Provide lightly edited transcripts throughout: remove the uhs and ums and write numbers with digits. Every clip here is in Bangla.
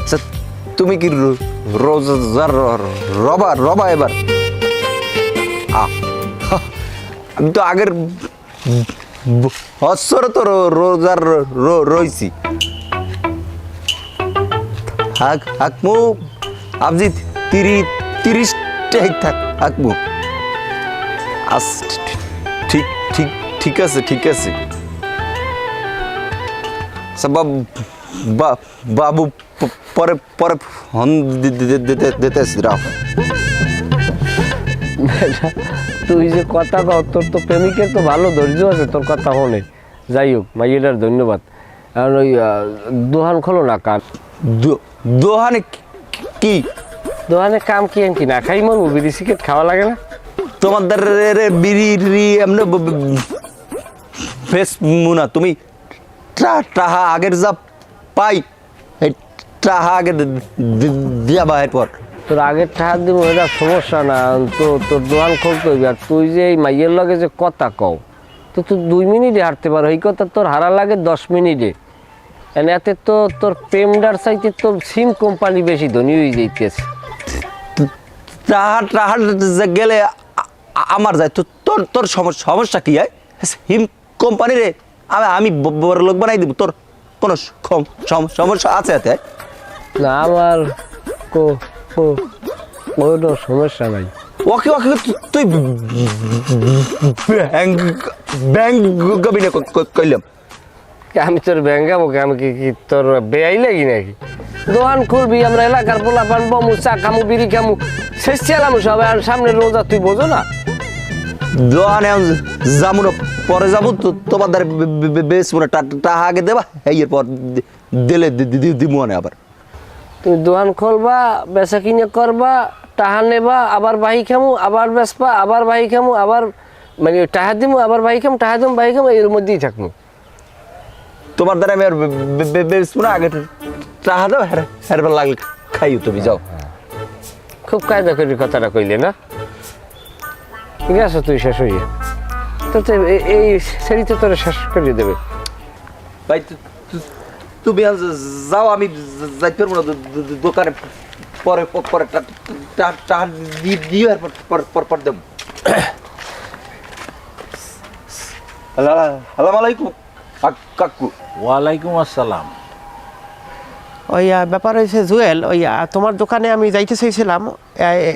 আচ্ছা তুমি কি রোজার রবা রবা এবার আমি তো আগের বছর তো রোজার রইছি হাকমু আপনি 30টাই হাকমু ঠিক ঠিক ঠিক আছে ঠিক আছে বাবু পরে পরে ফোন দিতেছি রাখ তুই যে কথা কও তোর তো প্রেমিকের তো ভালো ধৈর্য আছে তোর কথা হনে যাই হোক মাইয়েটার ধন্যবাদ কারণ ওই দোকান খোলো না কান দোহানে কি দোকানে কাম কি কি না খাই মন বিড়ি সিগারেট খাওয়া লাগে না তোমাদের বিড়ি এমনি ফেস মুনা তুমি টাহা আগের যা পাই টাহা আগে দিয়া বাহের পর তোর আগের টাকা দিব এটা সমস্যা না তো তোর দোকান খুলতে হইবে আর তুই যে এই মাইয়ের লগে যে কথা কও তো তুই 2 মিনিটে হাঁটতে পারো এই কথা তোর হারা লাগে 10 মিনিটে এতে তো তোর প্রেমডার চাইতে তোর সিম কোম্পানি বেশি ধনী হয়ে যাইতেছে টাহা গেলে আমার যায় তো তোর তোর সমস্যা কি হয় হিম কোম্পানি রে আমি বড় লোক বানাই দিব তোর কোনো সমস্যা আছে এতে না আমার কোনো সমস্যা নাই ওকে ওকে তুই ব্যাংক গবি না কইলাম আমি তোর ব্যাঙ্গাবো আমি কি তোর বেআই লাগি নাকি দোকান খুলবি আমরা এলাকার পোলা বানবো চা খামু বিড়ি খামু শেষ চালামু সবাই আর সামনে রোজা তুই বোঝো না দোকানে যাবো না পরে যাবো তো তোমাদের বেশ মনে টাকা আগে দেবা এরপর দিলে দিমু না আবার তুমি দোকান খুলবা বেচা কিনে করবা টাহা নেবা আবার বাহি খামু আবার বেচবা আবার বাহি খামু আবার মানে টাহা দিমু আবার বাহি খামু টাহা দিমু বাহি খামু এর মধ্যেই থাকবো তোমার দ্বারা আমি আর বেচবো না আগে টাকা দাও হেরবার লাগলে খাইও তুমি যাও খুব কায়দা করে কথাটা কইলে না ঠিক আছে তুই শেষ হইয়া তো এই সেরিতে তোরা শেষ করে দেবে ভাই তুমি যাও আমি যাইতে পারবো না দোকানে পরে পরে টাকা দিয়ে পর দেব আসসালামু আলাইকুম কাকু ওয়ালাইকুম আসসালাম। ওই ব্যাপার হয়েছে জুয়েল ওই তোমার দোকানে আমি যাইতে চাইছিলাম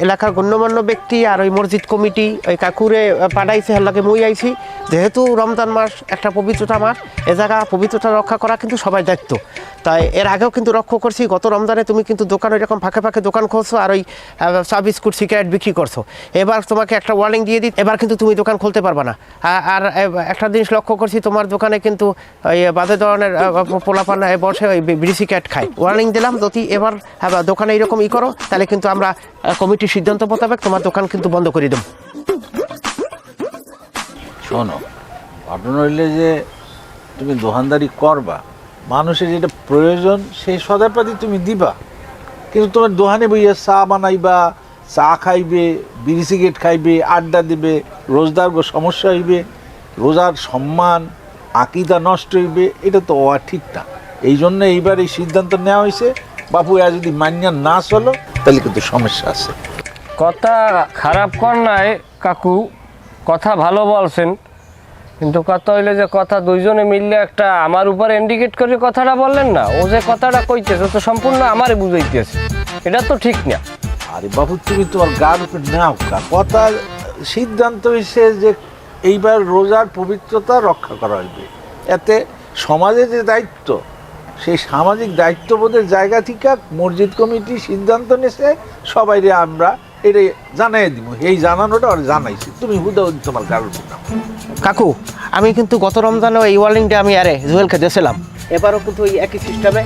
এলাকার গণ্যমান্য ব্যক্তি আর ওই মসজিদ কমিটি ওই কাকুরে পাঠাইছে হেলাকে মুই আইছি যেহেতু রমজান মাস একটা পবিত্রতা মাস এ জায়গা পবিত্রতা রক্ষা করা কিন্তু সবাই দায়িত্ব তাই এর আগেও কিন্তু লক্ষ্য করছি গত রমজানে তুমি কিন্তু দোকান ওইরকম ফাঁকে ফাঁকে দোকান খুলছো আর ওই চা বিস্কুট সিগারেট বিক্রি করছো এবার তোমাকে একটা ওয়ার্নিং দিয়ে দিই এবার কিন্তু তুমি দোকান খুলতে পারবা না আর একটা জিনিস লক্ষ্য করছি তোমার দোকানে কিন্তু ওই বাজে ধরনের পোলাপান বসে ওই বিড়ি সিগারেট খায় ওয়ার্নিং দিলাম যদি এবার দোকানে এইরকম করো তাহলে কিন্তু আমরা কমিটির সিদ্ধান্ত মোতাবেক তোমার দোকান কিন্তু বন্ধ করে দেব শোনো ঘটনা হইলে যে তুমি দোকানদারি করবা মানুষের যেটা প্রয়োজন সেই সদাপাতি তুমি দিবা কিন্তু তোমার দোকানে বইয়া চা বানাইবা চা খাইবে বিড়ি সিগারেট খাইবে আড্ডা দিবে রোজদার সমস্যা হইবে রোজার সম্মান আকিদা নষ্ট হইবে এটা তো ঠিক না এই জন্য এইবার এই সিদ্ধান্ত নেওয়া হয়েছে বাপু আর যদি মান্যা না চলো তাহলে কিন্তু সমস্যা আছে কথা খারাপ কর নাই কাকু কথা ভালো বলছেন কিন্তু কথা হইলে যে কথা দুইজনে মিললে একটা আমার উপর ইন্ডিকেট করে কথাটা বললেন না ও যে কথাটা কইতেছে তো সম্পূর্ণ আমারে বুঝাইতেছে এটা তো ঠিক না আরে বাবু তুমি তোমার গার উপর নাও কথা সিদ্ধান্ত হয়েছে যে এইবার রোজার পবিত্রতা রক্ষা করা হইবে এতে সমাজের যে দায়িত্ব সেই সামাজিক দায়িত্ববোধের জায়গা থেকে মসজিদ কমিটি সিদ্ধান্ত নিয়েছে সবাইরে আমরা এটা জানাই দিব এই জানানোটা আর জানাইছি তুমি হুদা তোমার গার উপর নাও কাকু আমি কিন্তু গত রমজানে এই ওয়ার্নিংটা আমি আরে জুয়েলকে দিয়েছিলাম এবারও কিন্তু ওই একই সিস্টেমে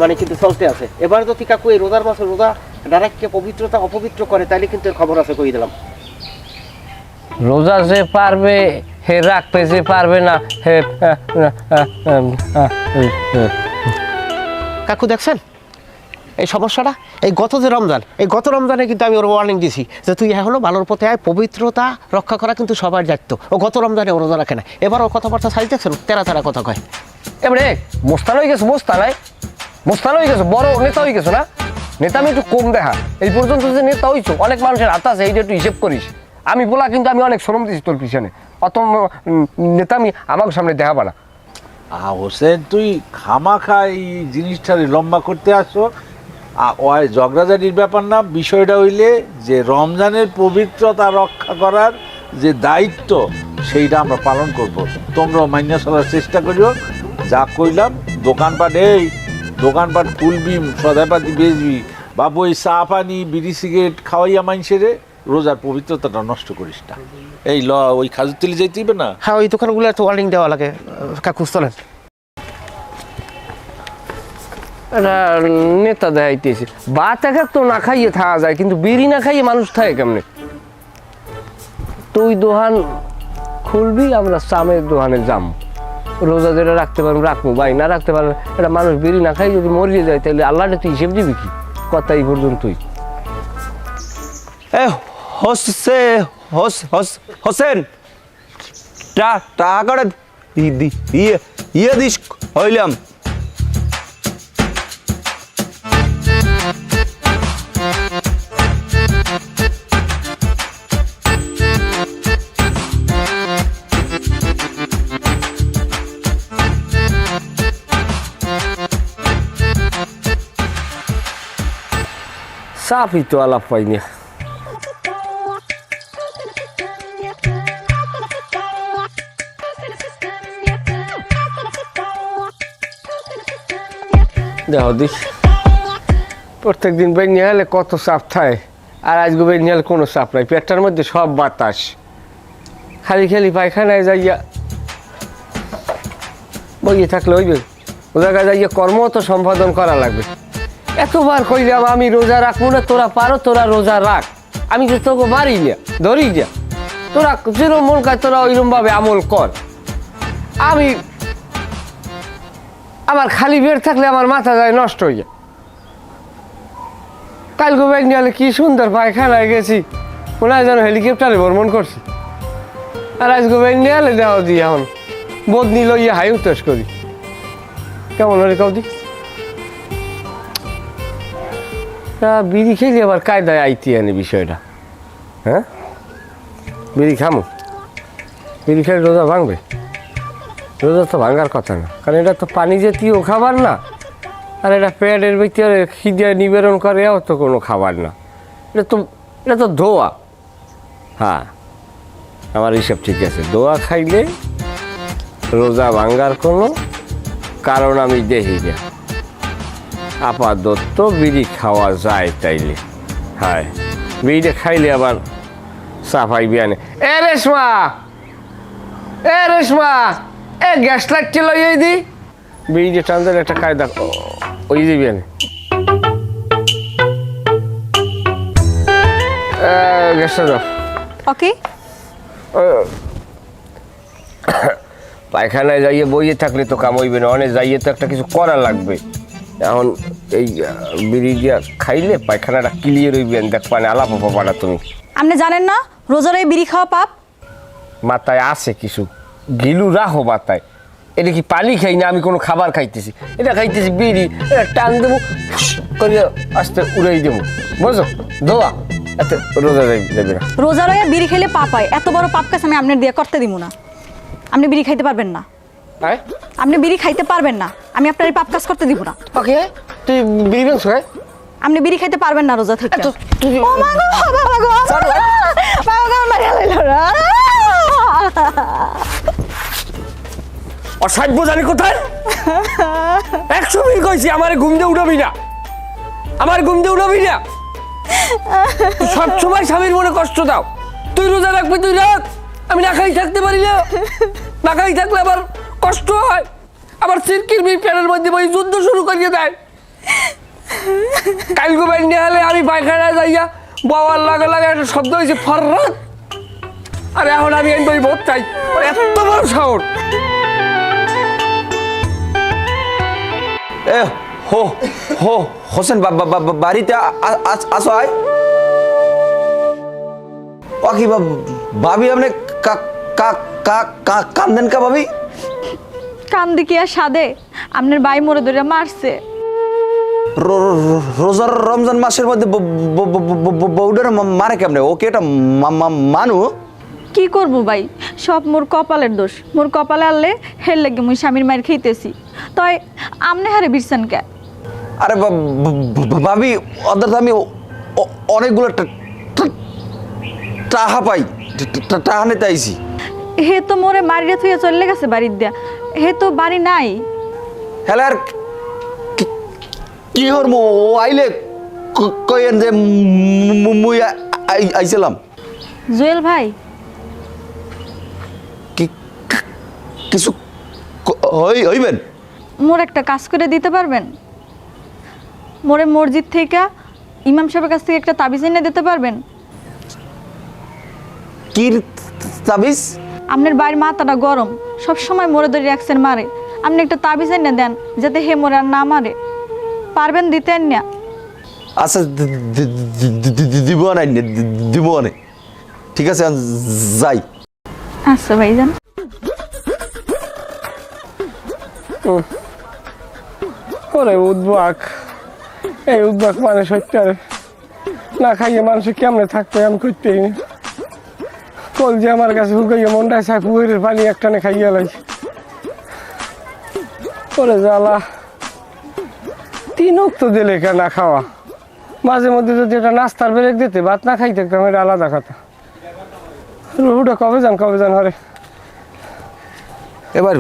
মানে কিন্তু চলতে আছে এবার যদি কাকু এই রোজার মাসে রোজা ডাইরেক্টকে পবিত্রতা অপবিত্র করে তাহলে কিন্তু এর খবর আছে কই দিলাম রোজা যে পারবে হে রাখবে যে পারবে না হে কাকু দেখছেন এই সমস্যাটা এই গত রমজানে কিন্তু আমি ওর ওয়ার্নিং দিছি যে তুই এখনো ভালোর পথে আয় পবিত্রতা রক্ষা করা কিন্তু সবার দায়িত্ব ও গত রমজানে ও রোজা রাখে না এবার ওর কথাবার্তা সাইজ দেখছেন তেরা কথা কয় এবারে মোস্তান হয়ে গেছে মোস্তান মোস্তান হয়ে গেছো, বড় নেতা হয়ে গেছো না? নেতা আমি একটু কম দেখা, এই পর্যন্ত যে নেতা হইছো, অনেক মানুষের হাত আছে, এইটা একটু হিসেব করিস। আমি বলা কিন্তু আমি অনেক শ্রম দিচ্ছি তোর পিছনে, অত নেতা আমি আমার সামনে দেখাবা না। হোসেন, তুই খামাখা এই জিনিসটারে লম্বা করতে আসো। ওই ঝগড়াঝাটির ব্যাপার না, বিষয়টা হইলে যে রমজানের পবিত্রতা রক্ষা করার যে দায়িত্ব সেইটা আমরা পালন করব। তোমরাও মাইনা চলার চেষ্টা করিও। যা কইলাম, দোকানপাট খুলবি, সদাইপাতি বেচবি, বাবু এই চা পানি বিড়ি সিগারেট খাওয়াইয়া মাইনসেরে রোজার পবিত্রতাটা নষ্ট করিস না। এই ওই খাজুরতলি যাইতে হইবে না? হ্যাঁ, ওই দোকানগুলো তো ওয়ার্নিং দেওয়া লাগে। কাকু চলেন। নেতা দেখাইতেছি, ভাত এক তো না খাইয়ে থাকা যায়, কিন্তু বিড়ি না খাইয়ে মানুষ থাকে কেমনে? তুই দোকান খুলবি, আমরা চামের দোকানে যাম, রোজা যেটা রাখতে পারবো রাখবো, ভাই না রাখতে পারবো। এটা মানুষ বিড়ি না খাই যদি মরিয়ে যায়, তাহলে আল্লাহটা তুই হিসেব দিবি কি? কথা এই পর্যন্তই। এ হোসেন, টাকাটা ইয়ে দিস হইলাম। সাফই তো আলাপ পাইনি। দেখো দিস, প্রত্যেক দিন বেরিয়ে হলে কত চাপ থাকে, আর আজকে বেরিয়ে হলে কোনো চাপ নাই, পেটটার মধ্যে সব বাতাস, খালি খালি পায়খানায় যাইয়া বইয়ে থাকলে হইবে? ও জায়গায় যাইয়া কর্ম তো সম্পাদন করা লাগবে। এতবার কইলাম আমি রোজা রাখবো না, তোরা পারো, তোরা রোজা রাখ, আমি তো তোকে মারি না, ধরি না, তোরা যেরকম মন খায় তোরা ওইরকম ভাবে আমল কর। আমার খালি বের থাকলে আমার মাথা যায় নষ্ট হয়ে যায়। কালকে ব্যাগ নিয়ে কি সুন্দর পায়খানায় গেছি, মনে হয় যেন হেলিকপ্টারে ভ্রমণ করছি। আর আজকে ব্যাগ নিয়ে এলে দেওয়া দিই, এখন বদনি লইয়া হাই উত্তাস করি। কেমন হলে কাউ দি? বিড়ি খেলে আবার কায়দায় আইতি আনি বিষয়টা। হ্যাঁ, বিড়ি খামো, বিড়ি খেলে রোজা ভাঙবে? রোজা তো ভাঙার কথা না, কারণ এটা তো পানি জাতীয় খাবার না, আর এটা পেটের ভিতরে খিদে নিবারণ করে, এও তো কোনো খাবার না, এটা তো দোয়া। হ্যাঁ, আমার হিসাব ঠিক আছে, দোয়া খাইলে রোজা ভাঙার কোনো কারণ আমি দেখি না। আপাতত বিড়ি খাওয়া যায় তাইলে। হ্যাঁ, বিড়িটা খাইলে আবার সাফাই বিয়ানে। এ রেশমা, এ গ্যাস লাগছে লইয়ে দি, বিড়িটা টানতে একটা কায়দা ওই দিবি আনে। গ্যাসটা দাও। ওকে। পায়খানায় যাইয়ে বইয়ে থাকলে তো কাম হইবে না, অনেক যাইয়ে তো একটা কিছু করা লাগবে। এখন এই বিড়ি দিয়া খাইলে পায়খানাটা ক্লিয়ার হইবে, দেখ পানে আলাপ পাবা না তুমি। আপনি জানেন না রোজার এই বিড়ি খাওয়া পাপ? মাথায় আছে কিছু, গিলু রাখো মাথায়। এটা কি পানি খাই না, আমি কোনো খাবার খাইতেছি? এটা খাইতেছি বিড়ি, এটা টান দেবো করিয়া আস্তে উড়াই দেবো, বুঝো? দোয়া এত রোজা যাবে না। রোজা রয়ে বিড়ি খেলে পাপ হয়, এত বড় পাপ কাজ আমি আপনার দিয়ে করতে দিব না। আপনি বিড়ি খাইতে পারবেন না, আপনি বিড়ি খাইতে পারবেন না, আমি আপনার এই পাপ কাজ করতে দিব না। ওকে, তুই বিড়ি বেঞ্চ খাই, আপনি বিড়ি খাইতে পারবেন না রোজা থেকে। ও মা গো, বাবা গো, বাবা গো, মারিয়া লইলো রে। অসাধ্য জানি কোথায় 100 মিনিট কইছি আমার ঘুম দিয়ে উঠাবি না, আমার ঘুম দিয়ে উঠাবি না। সব সময় স্বামীর মনে কষ্ট দাও। তুই রোজা রাখবি, তুই রাখ, আমি না খাই থাকতে পারি না। না খাই থাকলে আবার কষ্ট হয়, আবার সিরকির প্যানের মধ্যে বই যুদ্ধ শুরু করিয়ে দেয়। কালকে বেরিয়ে হলে আমি পায়খানায় যাইয়া বাবার লাগে লাগে একটা শব্দ হয়েছে ফররাত, আর এখন আমি বই বোধ চাই, এত বড় সাহস। এ হোসেন, বাড়িতে আসো। আয় ও কি ভাবি, আপনি কান্দেন কা ভাবি? কান্দি কি আর সাদে? আপনার ভাই মোরে ধরে মারছে। রোজার রমজান মাসের মধ্যে বউডার মারে কেমনে? ওকে এটা মানু? কি করব ভাই, সব মোর কপালের দোষ। মোর কপালে আনলে হের লাগে মুই স্বামীর মায়ের খাইতেছি। তাই আমনে হারে বিরসান কে? আরে ভাবি, ওদের তো আমি অনেকগুলো টাহা পাই, টাহা নিতে আইছি। হে তো মোরে মারিয়া থুইয়া চলে গেছে বাড়ির দিয়া, হে তো বাড়ি নাই। হ্যালো, আর কি করবো? ও আইলে কইেন যে মুই আইছিলাম। জুয়েল ভাই, কিছু হইবেন? মোর একটা কাজ করে দিতে পারবেন? মোরে মসজিদ থেকে ইমাম সাহেবের কাছ থেকে একটা তাবিজ এনে দিতে পারবেন? কি তাবিজ? আপনার বাড়ির মাথাটা গরম, সব সময় মোরে ধরে অ্যাক্সেন মারে। আপনি একটা তাবিজ এনে দেন যাতে হে মোরে আর না মারে। পারবেন দিতেন না? আচ্ছা, দিব না, দিব না। ঠিক আছে, যাই। আচ্ছা ভাইজান। ওরে উদ্বাক, এই উদ্বাক মানে সত্যি না খাইয়ে মানুষে কেমনে থাকবে আমি করতেই নি। কল যে আমার কাছে হুকাইয়া মনটায় চায় পুকুরের পানি একটানে খাইয়া লাই। ওরে জ্বালা, 3 ওয়াক্ত দিলে কেন না খাওয়া? মাঝে মধ্যে যদি এটা নাস্তার ব্রেক দিতে, ভাত না খাইতে একদম এটা আলাদা কথা। রুহুটা কবে যান হরে? এবার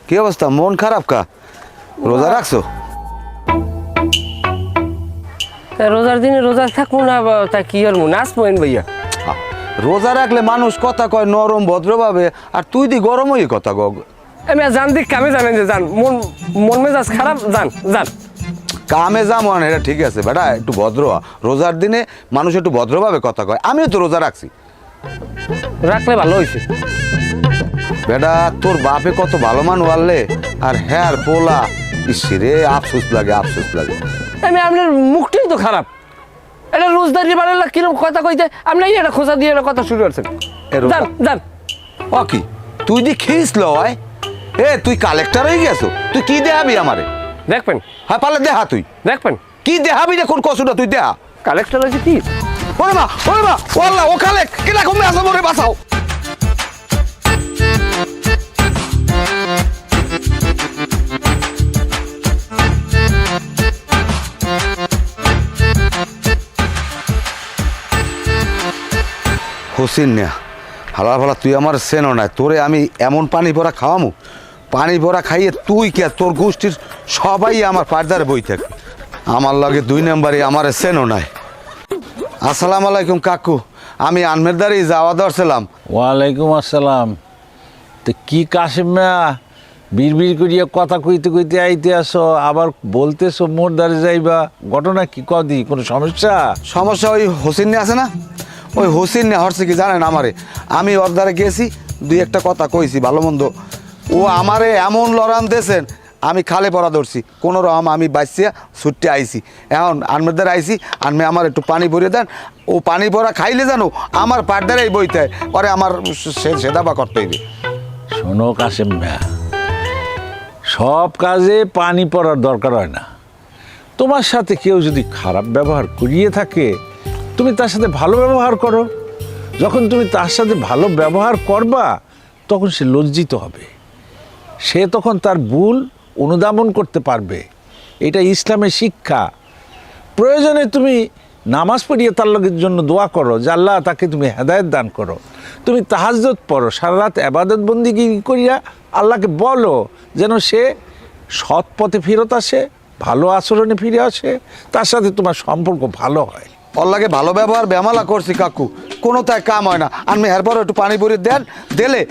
কি অবস্থা? মন খারাপ কা? রোজা রাখছো? রোজার দিনে রোজা থাকবো না, তা কি আর নাচবো ভাইয়া? রোজা রাখলে মানুষ কথা কয় নরম ভদ্রভাবে, আর তুই দি গরম হয়ে কথা কও। আমি জান দিক কামে জানেন যে যান, মন মেজাজ খারাপ, যান কামে যাবো না, এটা ঠিক আছে বেটা, একটু ভদ্র হ। রোজার দিনে মানুষ একটু ভদ্রভাবে কথা কয়। আমিও তো রোজা রাখছি। রাখলে ভালো হয়েছে। বেটা, তোর বাপে কত ভালো মানুষ আনলে, আর হ্যাঁ আর পোলা, ইসরে আফসোস লাগে, আফসোস লাগে। আমি আপনার মুখটাই তো খারাপ। এটা রোজদারি বাড়ালে কিরকম কথা কইতে, আপনি এটা খোঁজা দিয়ে কথা শুরু করছেন। যান ও কি তুই দি খেয়েছ লয়? এ তুই কালেক্টর হয়ে গেছো? তুই কি দেখাবি আমারে? দেখবেন? হ্যাঁ পারলে দেখা। তুই দেখবেন কি দেখাবি? দেখুন কসুটা তুই দেখা। কালেক্টর হয়েছে কি? ওরে মা, ওরে মা, ওয়াল্লাহ ও কালেক কেনা কমে আসো, মরে বাঁচাও। হোসেন না হালা ফালা, তুই আমার সেনও নাই। তোরে আমি এমন পানি ভরা খাওয়ামু, পানি ভরা খাইয়ে তুই কে তোর গোষ্ঠীর সবাই আমার পাড়দারে বই থাকে। আমার লগে 2 নম্বরে আমার সেনও নাই। আসসালামু আলাইকুম কাকু, আমি আনমেরদারি যাওয়া দরছিলাম। ওয়ালাইকুম আসসালাম। তো কি কাশিম মিয়া, বিড় করিয়া কথা কইতে কইতে আইতে আসো, আবার বলতেছো মোর দ্বারে যাইবা? ঘটনা কি কদি? কোনো সমস্যা? সমস্যা ওই হোসেন নিয়ে আছে না, ওই হোসেন নিয়ে হচ্ছে কি জানেন আমারে, আমি ওর দ্বারে গেছি, 2-1টা কথা কইছি ভালো মন্দ, ও আমারে এমন লড়ান দিয়েছেন, আমি খালে পড়া ধরছি কোনো রকম, আমি বাইসিয়া ছুটতে আইছি। এখন আনমের দ্বারা আইছি, আনমে আমার একটু পানি ভরিয়ে দেন। ও পানি ভরা খাইলে জানো আমার পাড়দারেই বইতে হয়, পরে আমার সেদাবা করতে হইবে। শোনো কাশিম মিয়া, সব কাজে পানি পড়ার দরকার হয় না। তোমার সাথে কেউ যদি খারাপ ব্যবহার করিয়ে থাকে, তুমি তার সাথে ভালো ব্যবহার করো। যখন তুমি তার সাথে ভালো ব্যবহার করবা, তখন সে লজ্জিত হবে, সে তখন তার ভুল অনুধাবন করতে পারবে। এটা ইসলামের শিক্ষা। প্রয়োজনে তুমি নামাজ পড়িয়ে তার লোকের জন্য দোয়া করো যে আল্লাহ তাকে তুমি হেদায়েত দান করো। তুমি তাহাজ্জুদ পড়ো, সারা রাত ইবাদত বন্দিগি করিয়া আল্লাহকে বলো যেন সে সৎ পথে ফেরত আসে, ভালো আচরণে ফিরে আসে, তার সাথে তোমার সম্পর্ক ভালো হয়। ওর লাগে ভালো ব্যবহার বেমালা করছি কাকু, কোনো তাই কাম হয় না। আমি এরপর একটু পানি ভরিয়ে দেন, দিলে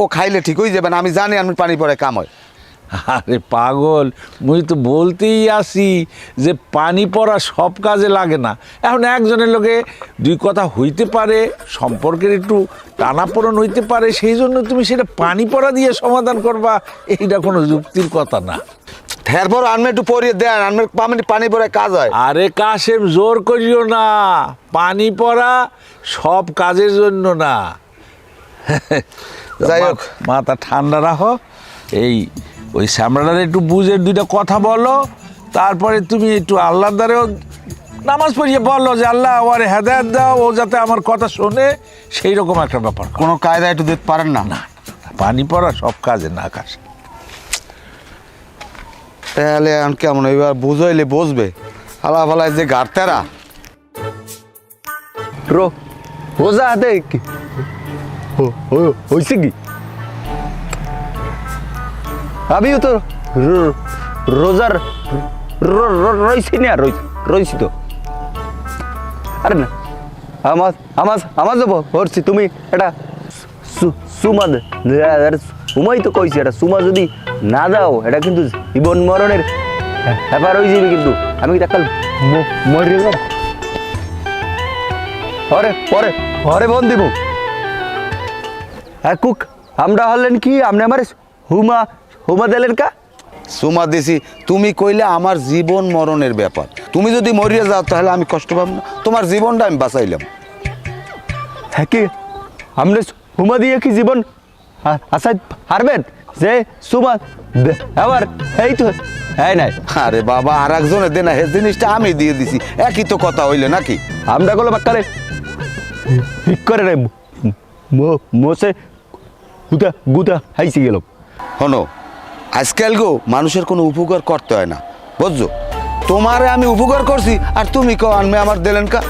ও খাইলে ঠিক হয়ে যাবেন। আমি জানি আমি পানি পরে কাম হয়। আরে পাগল, মুই তো বলতেই আসি যে পানি পড়া সব কাজে লাগে না। এখন একজনের লোকে 2 কথা হইতে পারে, সম্পর্কের একটু টানাপোড়ন হইতে পারে, সেই জন্য তুমি সেটা পানি পড়া দিয়ে সমাধান করবা, এইটা কোনো যুক্তির কথা না। এরপর আনমে একটু পরিয়ে দেন, আনমে পানি পরে কাজ হয়। আরে কাশেম, জোর করিও না, পানি পড়া সব কাজের জন্য না। যাই হোক, মাথা ঠান্ডা রাখো। ওই শ্যামলার একটু বুঝের 2টা কথা বলো তারপরে তুমি একটু আল্লাহর দ্বারেও নামাজ পড়িয়ে বললো যে আল্লাহ ওরে হেদায়েত দাও, ও যাতে আমার কথা শোনে, সেই রকম একটা ব্যাপার। কোনো কায়দা একটু দিতে পারেন না? না, পানি পড়া সব কাজে না কাজ। তাহলে এখন কেমন এবার বুঝাইলে বুঝবে? আলা ফালায় যে গাড়তেরা রোজা হাতে হয়েছে কি? আমিও তো রোজার রয়েছি না, রয়েছি তো। আরে না, আমার যাবো পড়ছি, তুমি এটা সুমা সুমাই তো কইছি, এটা সুমা যদি না দাও এটা কিন্তু জীবন মরণের ব্যাপার হয়ে যাবে। কিন্তু আমি কি কাল মরে যাব? পরে পরে পরে বন দিব। কুক আমরা হলেন কি, আপনি আমার হুমা দিলেন কা? সুমা দিছি, তুমি কইলে আমার জীবন মরণের ব্যাপার। তুমি যদি মরিয়া যাও তাহলে আমি কষ্ট পাব না? তোমার জীবনটা আমি বাঁচাইলাম। হ্যাঁ কি আপনি হুমা দিয়ে কি জীবন আশা হারবেন? যে সুমা আবার এই তো হ্যাঁ নাই। আরে বাবা, আর একজনের দেনা হে জিনিসটা আমি দিয়ে দিছি, একই তো কথা হইলে নাকি? আমরা গুলো বাক্কারে ঠিক করে রে মোসে গুতা গুতা হাইছি গেল। শোনো, আজকাল গো মানুষের কোনো উপকার করতে হয় না, বুঝছো? তোমারে আমি উপকার করছি আর তুমি কো আনমে আমার দিলেন কা?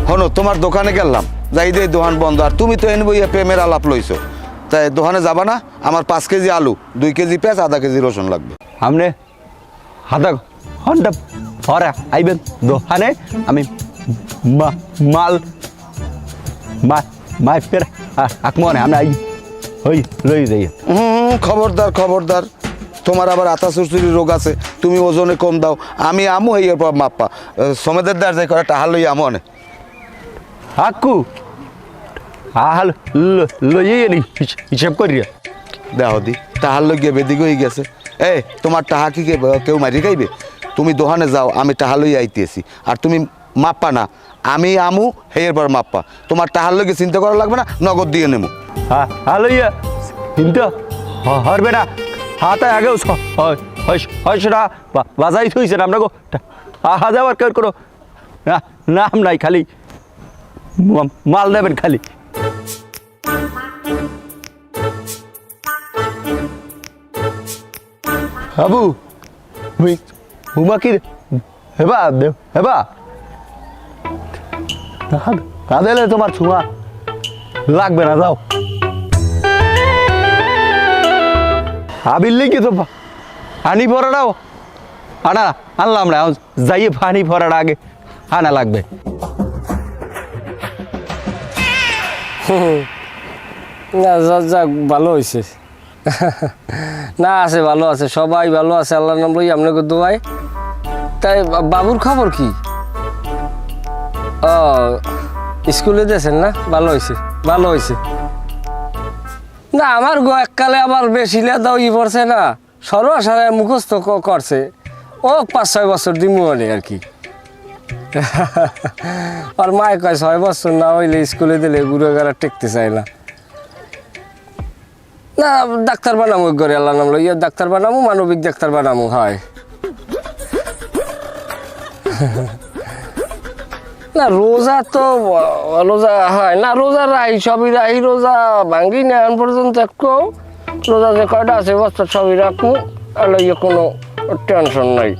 শোনো, তোমার দোকানে গেলাম, যাই দিয়ে দোকান বন্ধ, আর তুমি তো এনে বইয়া প্রেমের আলাপ লইছো। তাই দোকানে যাবা না? আমার 5 কেজি আলু, 2 কেজি পেঁয়াজ, আধা কেজি রসুন লাগবে। আপনি আধা ঘন্টা পরে আইবেন দোকানে, আমি মাল মাই ফের আকমনে আমরা আই ওই লই যাই। খবরদার খবরদার, তোমার আবার আতা চুরচুরি রোগ আছে, তুমি ওজনে কম দাও, আমি আমু এই পর মাপ্পা সমেতের দ্বার যাই করে টাহাল লই আমো অনে আকু আহাল লইয়ে নি হিসাব করিয়া দেহ দি টাহাল লই গিয়ে বেদিক হয়ে গেছে। এ তোমার টাহা কি কেউ মারি খাইবে? তুমি দোকানে যাও, আমি টাহা লই আইতেছি, আর তুমি মাপ্পা না, আমি আমু হেয়ের পর মাপ্পা। তোমার টাহার লইগে চিন্তা করা লাগবে না, নগদ দিয়ে নেবো। লইয়া কিন্তু হরবে না, হাতে আগেও হয়সা বাজাই থইছেন আমরা গো, আহা যাওয়ার কেউ কোনো নাম নাই, খালি মাল নেবেন খালি। বাবু হুমা কি হেবা হেবা কাঁদেলে তোমার ছোঁয়া লাগবে না, যাও। আবিল্লি কি তো পানি ভরাটাও আনলাম না, যাইয়ে পানি ভরাটা আগে আনা লাগবে। না যাক ভালো হয়েছে। না আছে, ভালো আছে, সবাই ভালো আছে, আল্লাহর নাম লই আপনাকে দোয়াই। তাই বাবুর খবর কি? ও স্কুলে দিয়েছেন না? ভালো হয়েছে ভালো হয়েছে। না আমার গো এককালে আবার বেশি লেদাও পড়ছে না, সর্বসারে মুখস্থ করছে, ও 5-6 বছর দিমু মানে আর কি। আর মায় কয় 6 বছর না হইলে স্কুলে দিলে গুড়ে গাড়া টেকতে চায় না। না ডাক্তার বানামো ঘরে, আল্লাহ নাম লইয়া ডাক্তার বানামো, মানবিক ডাক্তার বানামো। হয় না রোজা তো রোজা হয় না, রোজা রাই সবই রাই, রোজা ভাঙ্গি না এখন পর্যন্ত। একটু রোজা যে কয়টা আছে বছর সবই রাখবো, আর লইয়া কোনো টেনশন নাই।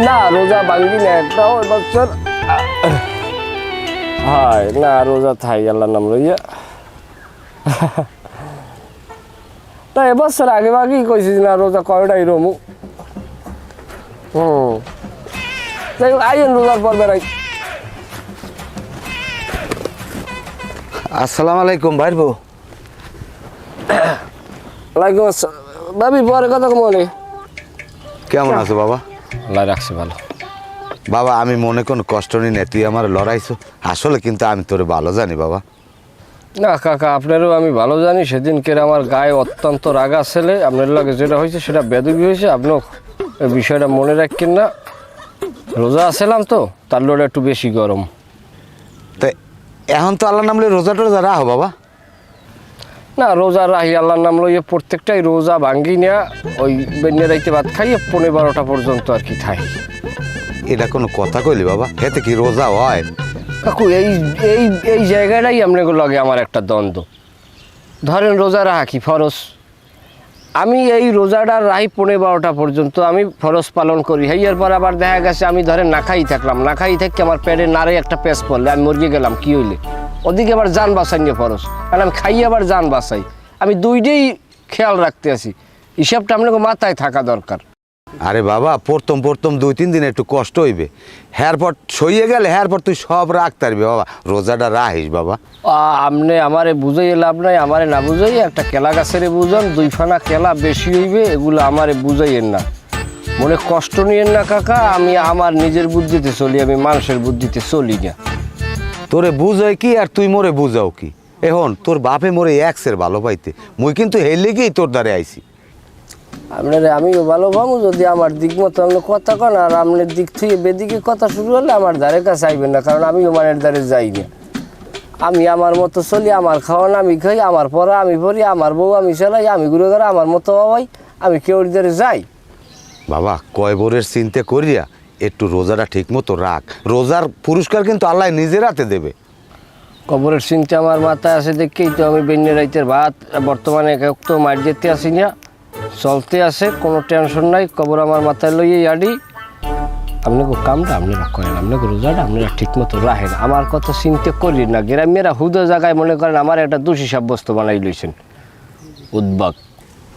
না রোজা ভাঙ্গি না একটাও বছর। হয় না রোজা থাই আল্লাহ নাম লইয়া। না এবছর আগে আগেই কইছিস না রোজা কয়টাই রমু। যাই হোক আইন রোজার পর বেড়াই। আসসালামু আলাইকুম ভাই বউ। ওয়ালাইকুম আসসালাম। ভাবি পরে কথা মনে কেমন আছো বাবা? আল্লাহ রাখছি ভালো। বাবা আমি মনে কোনো কষ্ট নিই না, তুই আমার লড়াইছো, আসলে কিন্তু আমি তোরে ভালো জানি বাবা। না কাকা আপনারও আমি ভালো জানি, সেদিনকের আমার গায়ে অত্যন্ত রাগা ছেলে, আপনার লাগে যেটা হয়েছে সেটা বেদবি হয়েছে, আপনিও এই বিষয়টা মনে রাখেন না। রোজা আসলাম তো তার লোটা একটু বেশি গরম। তাই এখন তো আল্লাহ নামলে রোজা টোজা রাখো বাবা। না রোজা রাহি আল্লাহর নাম লইয়ে প্রত্যেকটাই রোজা ভাঙ্গি নেয়া ওই বেন্যে রাইতে ভাত খাইয়ে 12:30 পর্যন্ত আর কি থাই। এটা কোনো কথা কইলি বাবা, হেতে কি রোজা হয়? কাকু এই এই এই জায়গাটাই আপনাকে লগে আমার একটা দ্বন্দ্ব। ধরেন রোজা রাখা কি ফরজ, আমি এই রোজাটা রাহি 12:30 পর্যন্ত আমি ফরজ পালন করি। হেয়ার পর আবার দেখা গেছে আমি ধরেন না খাই থাকলাম, না খাই থাকি আমার পেটে নারে একটা পেঁচ পড়লে আমি মরিয়ে গেলাম, কি হইলে? ওদিকে আবার জান বাঁচাই নিয়ে ফরজ, কারণ আমি খাই আবার জান বাঁচাই, আমি দুইটাই খেয়াল রাখতে আছি। হিসাবটা আপনাকে মাথায় থাকা দরকার। আরে বাবা প্রথম 2-3 দিন একটু কষ্ট হইবে, হ্যারপর সইয়ে গেলে হ্যারপর তুই সব রাখতে পারবি বাবা, রোজাটা রাখিস বাবা। আপনি আমারে বুঝাই লাভ নাই, আমারে না বুঝাই একটা কেলা গাছের বুঝান, 2 ফানা কেলা বেশি হইবে, এগুলো আমারে বুঝাইয়েন না, মনে কষ্ট নিয়েন না কাকা। আমি আমার নিজের বুদ্ধিতে চলি, আমি মানুষের বুদ্ধিতে চলি না। তোরে বুঝাই কি আর তুই মোরে বুঝাও কি? এখন তোর বাপে মোরে এক্সের ভালো পাইতে, মুই কিন্তু হের লেগেই তোর দ্বারে আইছি। আপনারে আমিও ভালো পাবো যদি আমার দিক মতো আপনি কথা কন, আর আপনার দিক থেকে বেদিকে কথা শুরু হলে আমার ধারে কাছে আইবেন না, কারণ আমিও মানের দ্বারে যাই না। আমি আমার মতো চলি, আমার খাওয়ান আমি খাই, আমার পড়া আমি পড়ি, আমার বউ আমি চালাই, আমি ঘুরে ঘুরে আমার মতো বাবাই, আমি কেউ দ্বারে যাই। বাবা কয় বোরের চিন্তা করিয়া একটু রোজাটা ঠিক মতো রাখ, রোজার পুরস্কার কিন্তু আল্লাহ নিজের হাতে দেবে। কবরের চিন্তা আমার মাথায় আছে দেখেই তো আমি বেন্যে রাইতের ভাত বর্তমানে তো মার যেতে আসি না, চলতে আছে, কোনো টেনশন নাই। কবর আমার মাথায় লইয়ে আডি, আপনাকে কামটা আপনারা করেন, আপনাকে রোজাটা আপনারা ঠিক মতো রাখেন, আমার কথা চিন্তা করি না। গ্রামেরা হুদো জায়গায় মনে করেন আমার একটা দোষী সাব্যস্ত বানাই লইছেন, উদ্বাগ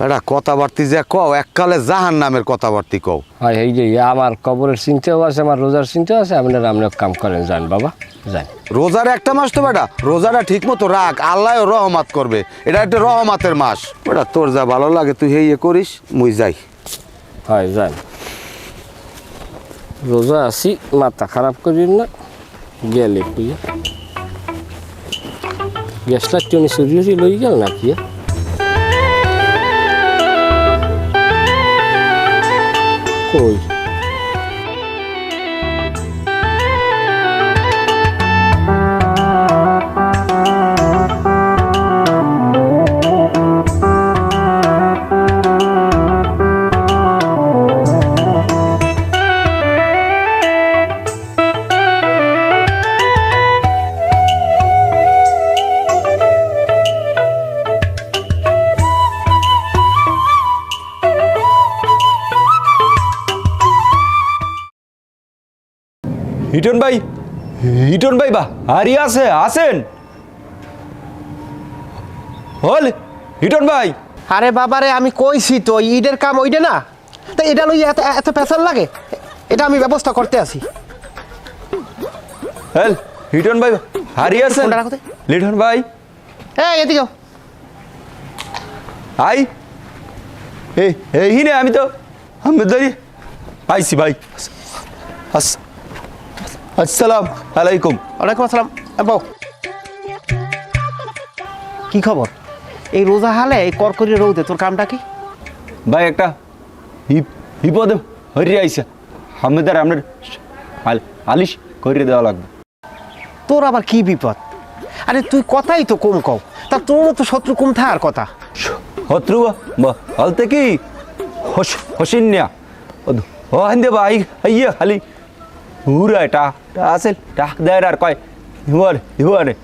এটা কথাবার্তি যে কও এককালে জাহান নামের কথাবার্তি কও। হয় এই যে আমার কবরের চিন্তাও আছে, আমার রোজার চিন্তাও আছে, আপনারা আপনার কাম করেন, যান বাবা যান। রোজার একটা মাস তো বেটা, রোজাটা ঠিক মতো রাখ, আল্লাহ রহমত করবে, এটা একটা রহমতের মাস বেটা। তোর যা ভালো লাগে তুই এই করিস, মুই যাই। হয় যান, রোজা আসি, মাথা খারাপ করিন না, গেলে তুই গ্যাসটা টেনে সরিয়ে লই গেল নাকি? কই হিটন ভাই, হিটন ভাই বা হারি আছে, আসেন হল হিটন ভাই। আরে বাবারে আমি কইছি তো ঈদের কাম ওইটা না, তা এটা লই এত এত পেশাল লাগে, এটা আমি ব্যবস্থা করতে আছি। হল হিটন ভাই হারি আছেন? ফোনটা রাখো তো। লিটন ভাই এই এদিকে আই, এই নে আমি তো ধরি আইসি ভাই। আসসালাম আলাইকুম। ওয়ালাইকুম আসসালাম। বউ কি খবর? এই রোজা হালে এই করকরি রোদে তোর কামটা কি? ভাই একটা বিপদে হরি আইসা, আমাদের আপনার আলিশ করে দেওয়া লাগবে। তোর আবার কি বিপদ? আরে তুই কথাই তো কম কও, তা তোর তো শত্রু কম থাকার কথা। শত্রু বলতে কি হসিন্যা ও হান্দে ভাই ইয়ে খালি হুরা টাক আছে, টাক দেয় আর কয় হিমার হিমারে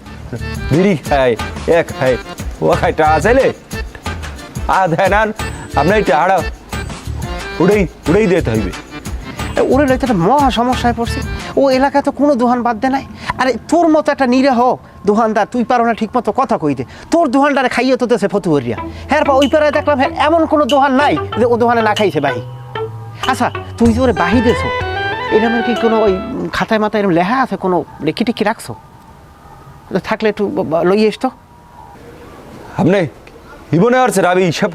বিড়ি খায়, এক খায় ও খায় টা আছে দেয় না, আপনার টাড়া উড়েই দিতে হইবে। ওরে রয়েছে একটা মহা সমস্যায় পড়ছে, ও এলাকায় তো কোনো দোকান বাদ দে নাই। আরে তোর মতো একটা নিরীহ দোকানদার, তুই পারো না ঠিক মতো কথা কইতে, তোর দোকানটারে খাইয়ে তো দেশে ফতুয়ারিয়া। হ্যাঁ পা ওই পাড়ায় দেখলাম হ্যাঁ এমন কোনো দোকান নাই যে ও দোকানে না খাইছে বাহি। আচ্ছা তুই যে ওরে বাহি দেছো, এটা কি কোনো ওই খাতায় মাথায় এরকম লেখা আছে, কোনো লেখি টেখি রাখছো? থাকলে একটু লইয়ে এসতো। আপনি হিবনে আসছে আমি হিসাব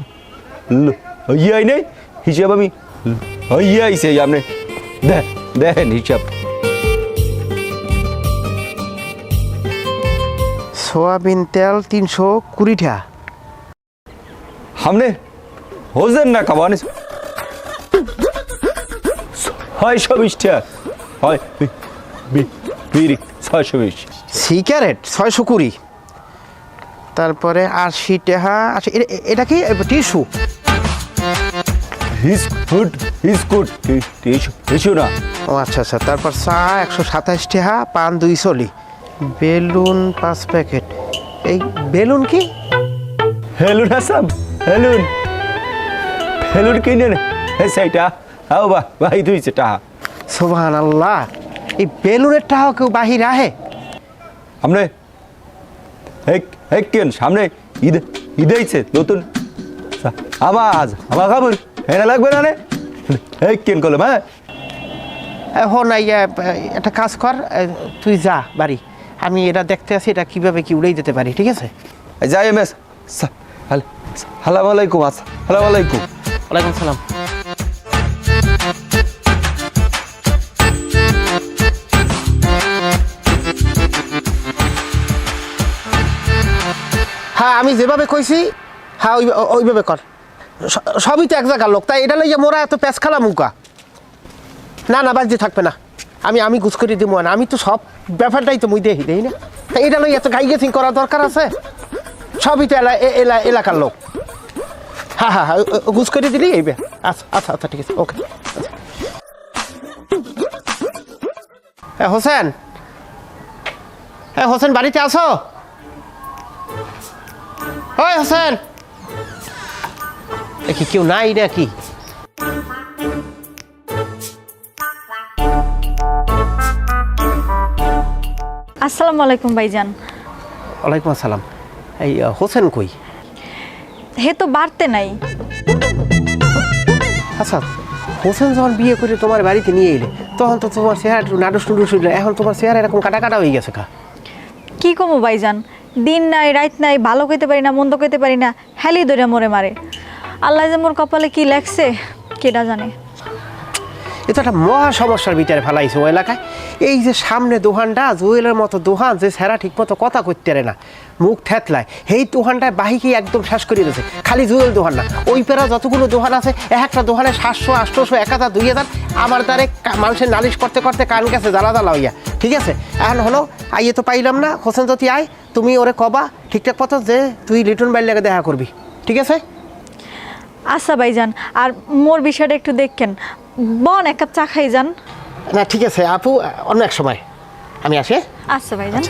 ইয়ে নেই, হিসাব আমি ইয়ে আইসে আপনি দেখেন হিসাব। সোয়াবিন তেল 320 টাকা। हमने হোজেন না খাওয়ানে 620 টাকা হয়, বিড়ি 620, সিগারেট 620, তারপরে 80 টাকা। আচ্ছা এটা কি টিস্যু? টিস্যু না। ও আচ্ছা আচ্ছা, তারপর চা 127 টাকা, পান 2 চলি, বেলুন 5 প্যাকেট। এই বেলুন কি? হেলুন আসাম, হেলুন হেলুন কিনে নে সেইটা। হাও বা ভাই 200 টাকা। সুবহানাল্লাহ, এই বেলুনের টাকা কেউ বাহির আহে? সামনে কেন সামনে ঈদ আইছে নতুন আমার খাবার এনে লাগবে না রে। কেন করলাম? হ্যাঁ এখন একটা কাজ কর, তুই যা বাড়ি, আমি এটা দেখতে আছি এটা কিভাবে কি উড়াই যেতে পারি, ঠিক আছে? যাই এম এস। সালাম আলাইকুম। সালাম আলাইকুম। ওয়ালাইকুম সালাম। হ্যাঁ আমি যেভাবে কইছি, হ্যাঁ ওইভাবে কর। সবই তো এক জায়গার লোক, তাই এটা লইয়া মোরা এত প্যাঁচ খালা মুকা। না না বাজে থাকবে না, আমি গুছ করে দিব না, আমি তো সব ব্যাপারটাই তো মুই দেখি দেই না, তাই এটা লইয়া এত গাই গেছিং করার দরকার আছে? সবই তো এলাকার লোক। হ্যাঁ হ্যাঁ হ্যাঁ, গুছ করে দিলি এইবে। আচ্ছা আচ্ছা আচ্ছা ঠিক আছে, ওকে। হোসেন, হোসেন বাড়িতে আসো? ওই হোসেন, কি কেউ নাই নাকি? আসসালামু আলাইকুম ভাইজান। ওয়ালাইকুম আসসালাম। এই হোসেন কই? হে তো বাড়তে নাই। আচ্ছা, হোসেন যখন বিয়ে করে তোমার বাড়িতে নিয়ে এলে তখন তো তোমার চেহারা একটু নাডুস টুডুস হইল, এখন তোমার চেহারা এরকম কাটা কাটা হয়ে গেছে কা? কি কমো ভাইজান, দিন নাই রাত নাই, ভালো কইতে পারি না মন্দ কইতে পারি না, হেলি ধরে মরে মারে। আল্লাহ যে মোর কপালে কি লেখছে কেডা জানে। এ তো একটা মহা সমস্যার ভিতরে ফেলাইছে ও এলাকায়। এই যে সামনে দোকানটা জুয়েলের মতো দোকান, যে সেরা ঠিক মতো কথা করতে পারে না, মুখ থ্যাতলায়, সেই দোকানটায় বাহিকে একদম শেষ করে দিয়েছে। খালি জুয়েল দোকান না, ওই পেরা যতগুলো দোকান আছে, একটা দোকানে 700 800 1000 2000। আমার দ্বারে মানুষের নালিশ করতে করতে কান গেছে জ্বালা জ্বালা হইয়া। ঠিক আছে, এখন হলো আইয়ে তো পাইলাম না। হোসেন যদি আয় তুমি ওরে কবা ঠিকঠাক মতো যে তুই লিটন বাইর লেগে দেখা করবি, ঠিক আছে? আচ্ছা ভাইজান, আর মোর বিষয়টা একটু দেখেন। বন এক কাপ চা খাই যান। না ঠিক আছে আপু, অন্য এক সময় আমি আসি। আচ্ছা ভাইজান।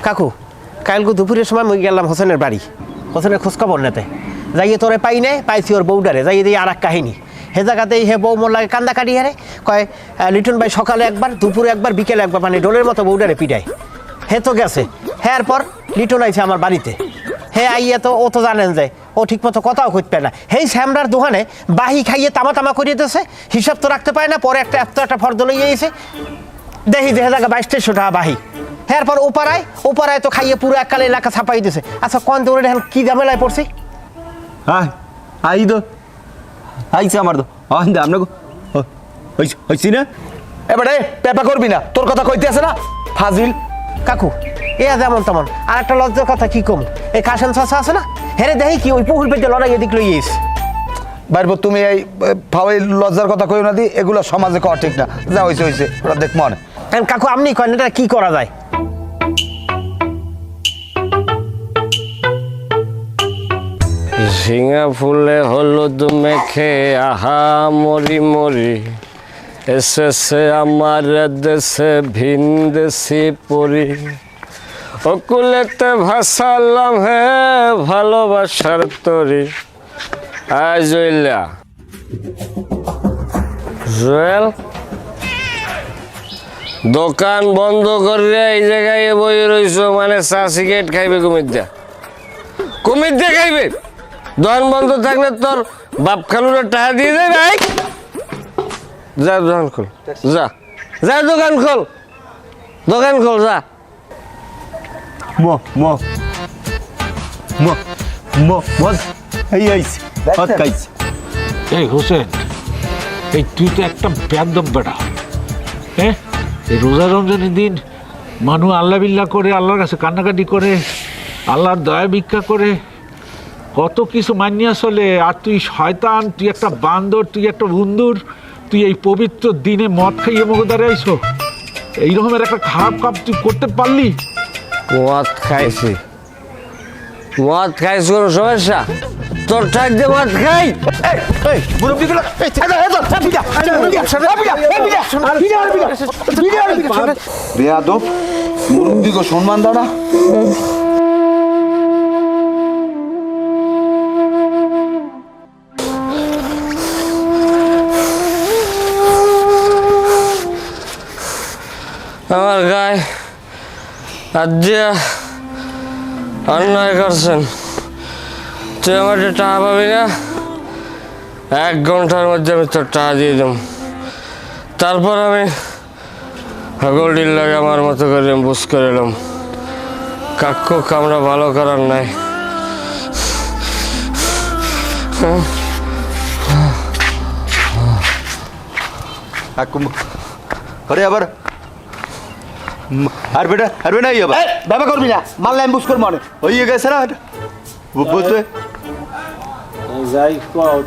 কাকু, কালকে দুপুরের সময় মই গেলাম হোসেনের বাড়ি, হোসেনের খোঁজখবর নিতে। যাইয়ে তোরে পাই নাই, পাইছি ওর বউডারে। যাইয়ে দিয়ে আর এক কাহিনী, হে জায়গাতেই হে বউ মোর লাগে কান্দা কাটি হারে কয় লিটন ভাই সকালে একবার, দুপুরে একবার, বিকেলে একবার, মানে ডোলের মতো বউডারে পিটায়। হে তো গেছে, হ্যাঁ পর লিটন আইছে আমার বাড়িতে। হে আইয়া তো ও তো জানেন যায়, ও ঠিক মতো কথাও খুঁজতে পারে না। হেই শ্যামরার দোকানে বাহি খাইয়ে তামা তামা করিয়ে দিয়েছে, হিসাব তো রাখতে পারে না। পরে একটা ফর্দ লইয়ে এসে দেখি যে জায়গা 2200 টাকা বাহি। হ্যাঁ পর ওপারায় তো খাইয়ে পুরো এককালে এলাকা ছাপাই দিয়েছে। আচ্ছা কোন দৌড়ে এখন কি ঝামেলায় পড়ছি? আই তো আইছে আমার তো আমরা হয়েছি না। এবারে পেপা করবি না, তোর কথা কইতে আছে না ফাজিল। কাকু এ যেমন তেমন, আর একটা লজ্জার কথা কি কম, এই কাশেম চাষা আছে না, হেরে দেখি কি ওই পুকুর পেটে লড়াই এদিক লইয়েছ। বাইরব তুমি এই ফাওয়াই লজ্জার কথা কইও না দি, এগুলো সমাজে করা ঠিক না। যা হইছে হইছে, ওরা দেখ মনে। কাকু আপনি কয়েন এটা কি করা যায়? ঝিঙা ফুলে হলুদ মেখে আহা মরি মরি, এসেছে আমার দেশে ভিন দেশি পরি, অকুলেতে ভাসালাম হে ভালোবাসার তরি। আয় জয়লা, জুয়েল দোকান বন্ধ করে এই জায়গায় বই রইছো, মানে চা সিগারেট খাইবে কুমির দিয়ে খাইবে। দোকান বন্ধ থাকলে তোর বাপ খালুরা টাকা দিয়ে দেয় ভাই। যা দোকান খোল, যা যা দোকান খোল, দোকান খোল যা। এই হোসেন, এই তুই তো একটা বেয়াদব বেটা। হ্যাঁ, এই রোজা রমজানের দিন মানুষ আল্লাহ বিল্লাহ করে, আল্লাহর কাছে কান্নাকাটি করে, আল্লাহর দয়া ভিক্ষা করে, কত কিছু মানিয়া চলে। আর তুই শয়তান, তুই একটা বান্দর, তুই একটা বন্ধুর, তুই এই পবিত্র দিনে মদ খাইয়ে মুখে দাঁড়াইছো, এইরকমের একটা খারাপ কাজ তুই করতে পারলি? মদ খাইছি কোনো সমস্যা? তোর থাকতে মদ খাই। বেয়াদব, মুরব্বিকে সম্মান দাও না। আমার গায়ে হাত দিয়া অন্যায় করছেন। তুই আমার টাকা পাবি না, 1 ঘন্টার মধ্যে আমি তোর টাকা দিয়ে দেব। তারপর আমি গোল্ডির লাগে আমার মতো করে বুঝ করে এলাম। কাক্কু কামরা ভালো করার নাই। আরে আবার আরবে না আবার ব্যবহার করবি না, মারলে আমি বুঝ করবো অনেক। হয়ে গেছে না বুঝতে যাই কর,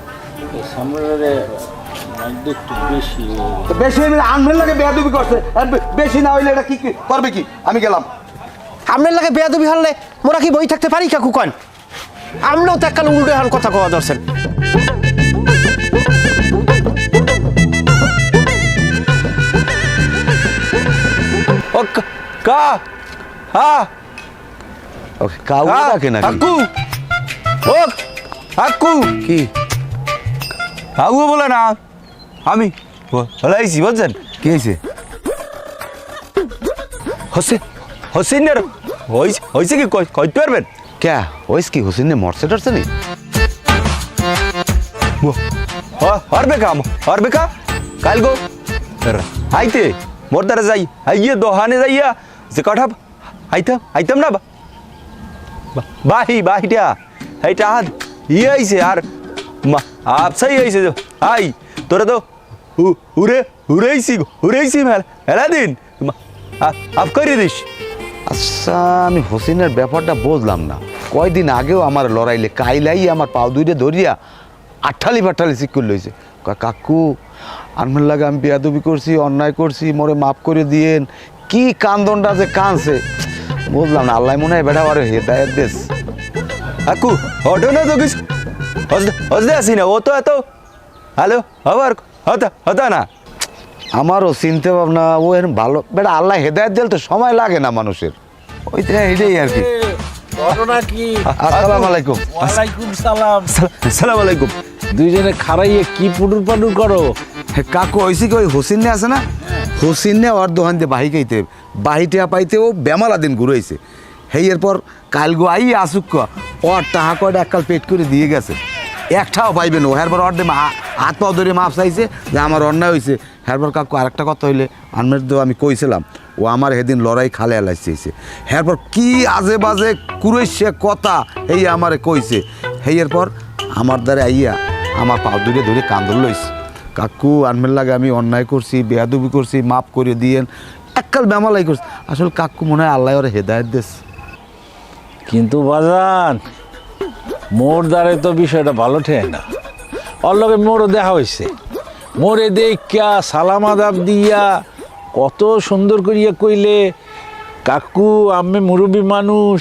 সামনে একটু বেশি। বেশি আনবেন লাগে বেয়াদবি করছে, আর বেশি না হইলে এটা কি করবে কি? আমি গেলাম। আপনার লাগে বেয়াদবি হলে মোরা কি বই থাকতে পারি কাকু কন? আমরাও তো এককাল উল্টো এখন কথা কওয়া ধরছেন। ও কা হ্যাঁ ওকে কাউ ডাকে নাকি? আকু ও আকু কি আকু বলে না, আমি বলাইছি বুঝছেন? কি হয়েছে? হোসেনের হয়েছে কি কইতে পারবেন? ক্যা ওইস কি হোসেন মরছে টরছে নি? হরবে কা কাল গো আইতে মোর দ্বারা যাই আইয়ে দোহানে যাইয়া যে কঠা আইতাম না বাহিটা এইটা হাত ইয়ে আইছে আর আপসাই আইছে আই তোরা তো উড়েইছি মেলা দিন আপ করে দিস। আচ্ছা আমি হোসেনের ব্যাপারটা বুঝলাম না। কয়দিন আগেও আমার লড়াইলে কাইলাই আমার পাও দুইটা ধরিয়া আঠালি ফাঠালি ঠিক করে লইছে। কাকু আনমের লাগে আমি বেয়াদবি করছি, অন্যায় করছি, মোরে মাফ করে দিয়েন। কি কান্দনটা যে কানছে বুঝলাম না। আল্লাহ মনে হয় বেটা বারে হেদায়েত দেশ। আকু হটো না তো কিছু হজদে আসি না, ও তো এত হ্যালো আবার হতা না। আমারও চিনতে ভাবনা ও এরকম ভালো বেটা। আল্লাহ হেদায়েত দিলে তো সময় লাগে না মানুষের, ওইটা এটাই আর কি। ঘটনা কি? আসসালামু আলাইকুম। ওয়ালাইকুম সালাম। সালাম আলাইকুম। দুইজনে খারাইয়ে কি পুডুর পাডুর করো? কাকু হয়েছে কি ওই হোসেন আছে না, হোসেন ওর দোকান দিয়ে বাহি খাইতে বাহিটা পাইতে ও বেমালা দিন ঘুরাইছে। হেই এরপর কাল গো আই আসুক ওর টাকা কয়টা এককাল পেট করে দিয়ে গেছে, একটাও পাইবেন ও। হ্যারপর ওর হাত পাও ধরে মাপ চাইছে যে আমার অন্যায় হয়েছে। হ্যারপর কাকু আরেকটা কথা হইলে আনমের তো আমি কইছিলাম ও আমার সেদিন লড়াই খালে এলাইছে। হ্যারপর কি আজে বাজে কুরেছে কথা এই আমারে কইছে। হেই এরপর আমার দ্বারা আইয়া আমার পাও ধরে ধরে কান্দল লইছে। কাকু আনমের লাগে আমি অন্যায় করছি, বেয়াদবি করছি, মাফ করে দিয়েন। এককাল বেমালাই করছি। আসলে কাকু মনে হয় আল্লাহ ওর হেদায়েত দেশ। কিন্তু বাজান মোর দ্বারে তো বিষয়টা ভালো ঠেয় না। ওর লগে মোরও দেখা হয়েছে, মোরে দেখা সালাম আদাব দিয়া কত সুন্দর করিয়া কইলে, কাকু আমি মুরব্বী মানুষ,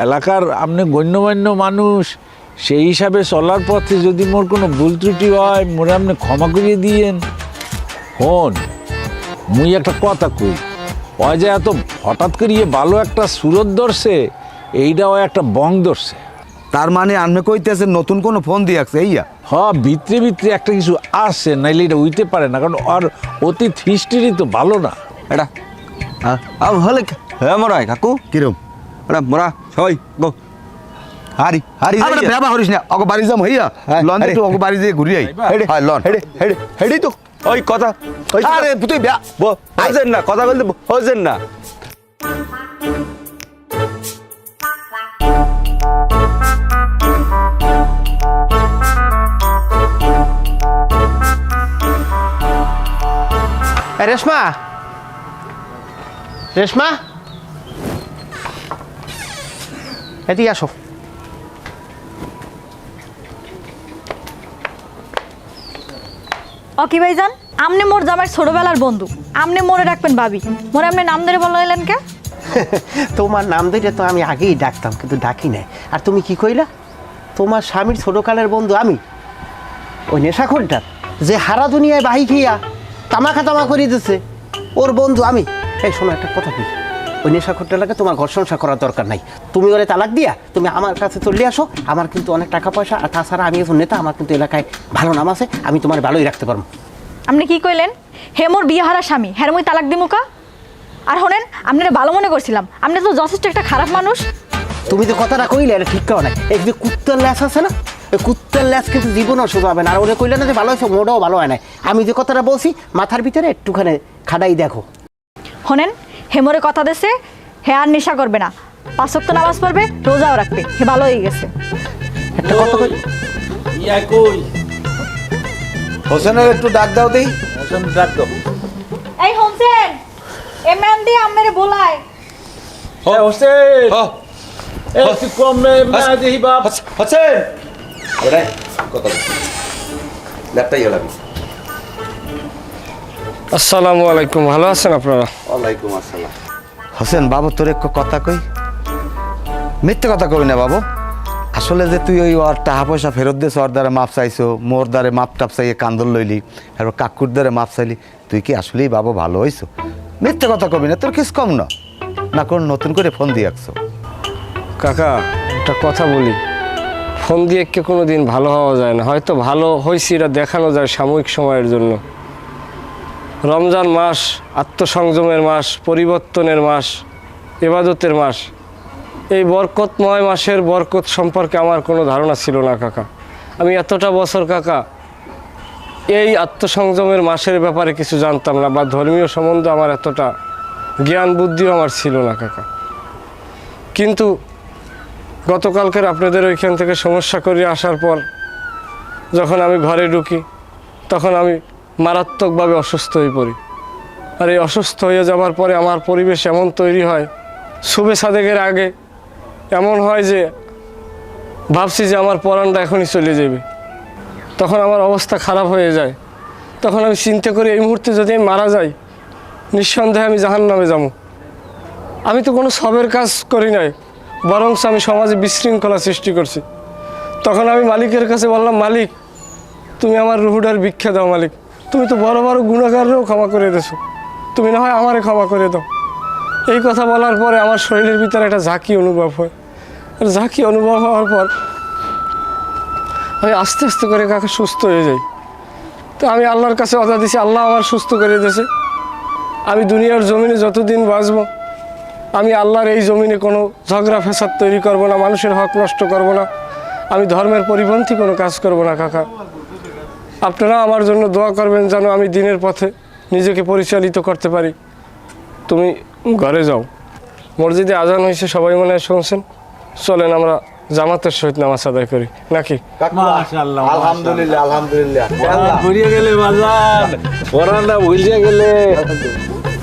এলাকার আপনি গণ্যমান্য মানুষ, সেই হিসাবে চলার পথে যদি মোর কোনো ভুল ত্রুটি হয় মোরে আপনি ক্ষমা করিয়ে দিয়েন। হন মুই একটা কথা কই, ওই যে এত হঠাৎ করিয়ে ভালো একটা সুরত ধরছে, এইটাও একটা বং ধরছে। তার মানে আনমে কইতেছে নতুন কোনো ফোন দিয়ে আসছে এইয়া? ভিতরে ভিতরে একটা কিছু আসছে, নাইলে এটা উইতে পারে না, কারণ ওর অতীত হিস্ট্রি তো ভালো না। এটা হলে হ্যাঁ মরাই কাকু কিরম এটা মরা সবাই গো হারি হারি আমরা ব্যবহার করিস না। ওকে বাড়ি যাম হইয়া লন একটু ওকে বাড়ি দিয়ে ঘুরি আই। হ্যাঁ লন হেডি তো ওই কথা আরে তুই হোসেন না কথা বলতে হোসেন না। রেশমা রেশমা এদিকে আসো। ও কি ভাইজান? আমনে মোর জামাই ছোটবেলার বন্ধু, আমনে মোরে ডাকবেন ভাবি, মোরে আপনি নাম ধরে বলাইলেন কে? তোমার নাম ধরে তো আমি আগেই ডাকতাম, কিন্তু ডাকি নাই। আর তুমি কি কইলা? তোমার স্বামীর ছোটকালের বন্ধু আমি? ওই নেশাখোরটা যে হারা দুনিয়ায় বাহি খেয়া তামাখা তামা করে দিচ্ছে, ওর বন্ধু আমি? এই শোনো একটা কথা বলি, ওই নেশাখোরটা লাগে তোমার ঘর সংসার করার দরকার নাই। তুমি ওরে তালাক দিয়া তুমি আমার কাছে চলে আসো, আমার কিন্তু অনেক টাকা পয়সা, আর তাছাড়া আমি একজন নেতা, আমার কিন্তু এলাকায় ভালো নাম আছে, আমি তোমার ভালোই রাখতে পারবো। আপনি কি কইলেন? হে মোর বিয়ে হারা স্বামী, হ্যাঁ মুই তালাক দিমু কা? আর শোনেন, আপনারা ভালো মনে করছিলাম, আপনি তো যথেষ্ট একটা খারাপ মানুষ। তুমি যে কথাটা কইলে এটা ঠিক কাও না। এই যে কুত্তার ল্যাস আছে না, ওই কুত্তার ল্যাস কিন্তু জীবনও সোজা হবে না। আর ওরে কইলে না যে ভালো হয়েছে, মোটাও ভালো হয় না। আমি যে কথাটা বলছি মাথার ভিতরে একটুখানি খাড়াই দেখো। শোনেন, হে মোরে কথা দেছে, হে আর নেশা করবে না, 5 ওয়াক্ত নামাজ পড়বে, রোজাও রাখবে, হে ভালো হয়ে গেছে। একটা কথা কই, ইয়া কই হোসেনের একটু ডাক দাও দেই। হোসেন ডাক দাও। এই হোসেন, এ ম্যান দি আমারে বলায়। হ্যাঁ হোসেন, ও এ তুই কম না দেহি বাপ। হোসেন আরে কথা ল্যাপটাই হলাবি। আসসালামু আলাইকুম, ভালো আছেন আপনারা? ওয়ালাইকুম আসসালাম। হোসেন বাবু, তোর এক কথা কই, মিথ্যে কথা কই না বাবু। আসলে যে তুই ওই ওর টাকা পয়সা ফেরত দিয়েছ, ওর দ্বারা মাপ চাইছো, মোর দ্বারে মাপ টাপ চাইয়ে কান্দল লইলি, এবার কাকুর দ্বারে মাপ চাইলি, তুই কি আসলেই বাবু ভালো হইছো? মিথ্যে কথা কবি না, তোর কিছু কম না, না কোন নতুন করে ফোন দিয়ে আসছো? কাকা একটা কথা বলি, ফোন দিয়ে কে কোনো দিন ভালো হওয়া যায় না। হয়তো ভালো হয়েছি এটা দেখানো যায় সাময়িক সময়ের জন্য। রমজান মাস আত্মসংযমের মাস, পরিবর্তনের মাস, ইবাদতের মাস। এই বরকতময় মাসের বরকত সম্পর্কে আমার কোনো ধারণা ছিল না কাকা। আমি এতটা বছর কাকা এই আত্মসংযমের মাসের ব্যাপারে কিছু জানতাম না, বা ধর্মীয় সম্বন্ধে আমার এতটা জ্ঞান বুদ্ধিও আমার ছিল না কাকা। কিন্তু গতকালকের আপনাদের ওইখান থেকে সমস্যা করে আসার পর যখন আমি ঘরে ঢুকি, তখন আমি মারাত্মকভাবে অসুস্থ হয়ে পড়ি। আর এই অসুস্থ হয়ে যাওয়ার পরে আমার পরিবেশ এমন তৈরি হয়, শুভে সাদেকের আগে এমন হয় যে ভাবছি যে আমার পরাণটা এখনই চলে যাবে। তখন আমার অবস্থা খারাপ হয়ে যায়। তখন আমি চিন্তা করি এই মুহূর্তে যদি আমি মারা যাই, নিঃসন্দেহে আমি জাহান্নামে যাবো। আমি তো কোনো সবের কাজ করি নাই, বরং আমি সমাজে বিশৃঙ্খলা সৃষ্টি করছি। তখন আমি মালিকের কাছে বললাম, মালিক তুমি আমার রুহুটার ভিক্ষা দাও। মালিক তুমি তো বড় বড় গুণাগারেও ক্ষমা করে দিয়েছো, তুমি না হয় আমারে ক্ষমা করে দাও। এই কথা বলার পরে আমার শরীরের ভিতরে একটা ঝাঁকি অনুভব হয়। আর ঝাঁকি অনুভব হওয়ার পর আমি আস্তে আস্তে করে কাকে সুস্থ হয়ে যাই। তো আমি আল্লাহর কাছে কথা দিছি, আল্লাহ আমার সুস্থ করে দিয়েছে। আমি দুনিয়ার জমিনে যতদিন বাঁচবো, আমি আল্লাহর এই জমিনে কোনো ঝগড়া ফ্যাসাদ তৈরি করব না, মানুষের হক নষ্ট করব না, আমি ধর্মের পরিপন্থী কোনো কাজ করব না কাকা। আপনারা আমার জন্য দোয়া করবেন যেন আমি দিনের পথে নিজেকে পরিচালিত করতে পারি। তুমি ঘরে যাও, মসজিদে আজান হয়েছে, সবাই মনে হয় শুনছেন, চলেন আমরা জামাতের সহিত নামাজ আদায় করি নাকি? মাশাআল্লাহ, আলহামদুলিল্লাহ আলহামদুলিল্লাহ। ঘুরিয়ে গেলে বাজার পরানটা ভুলিয়ে গেলে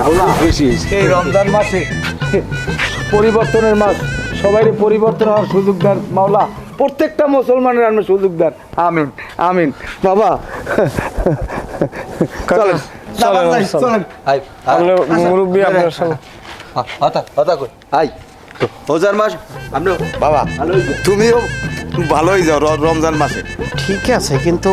আল্লাহ খুশি। এই রমজান মাসে পরিবর্তনের মাস, সবাই পরিবর্তন হওয়ার সুযোগ দেন মাওলা, প্রত্যেকটা মুসলমানের আমরা সুযোগ দেন। আমিন আমিন বাবা। চলেন চলেন, চলেন চলেন। আই আপনার মুরব্বী আপনার সঙ্গে হতা হতা কই আই তো রোজার মাস আমরা বাবা তুমিও ভালোই যাও রমজান মাসে। ঠিক আছে, কিন্তু